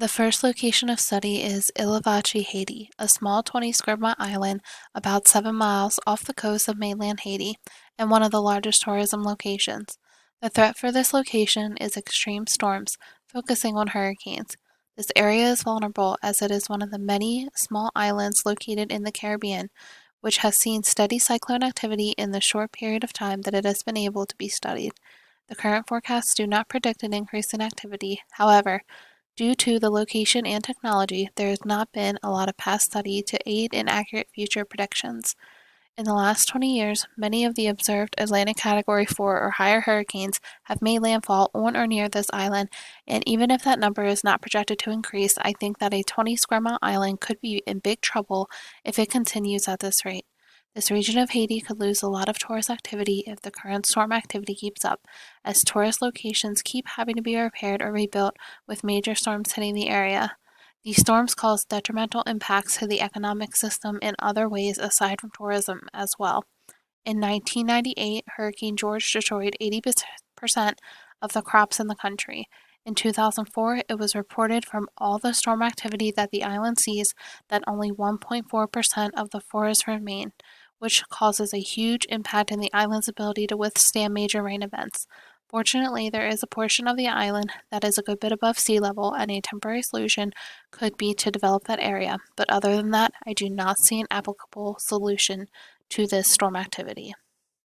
The first location of study is Vache, Haiti, a small 20 square mile island about 7 miles off the coast of mainland Haiti and one of the largest tourism locations. The threat for this location is extreme storms, focusing on hurricanes. This area is vulnerable as it is one of the many small islands located in the Caribbean, which has seen steady cyclone activity in the short period of time that it has been able to be studied. The current forecasts do not predict an increase in activity. However, due to the location and technology, there has not been a lot of past study to aid in accurate future predictions. In the last 20 years, many of the observed Atlantic Category 4 or higher hurricanes have made landfall on or near this island, and even if that number is not projected to increase, I think that a 20 square mile island could be in big trouble if it continues at this rate. This region of Haiti could lose a lot of tourist activity if the current storm activity keeps up, as tourist locations keep having to be repaired or rebuilt with major storms hitting the area. These storms cause detrimental impacts to the economic system in other ways aside from tourism as well. In 1998, Hurricane George destroyed 80% of the crops in the country. In 2004, it was reported from all the storm activity that the island sees that only 1.4% of the forest remain, which causes a huge impact in the island's ability to withstand major rain events. Fortunately, there is a portion of the island that is a good bit above sea level, and a temporary solution could be to develop that area. But other than that, I do not see an applicable solution to this storm activity.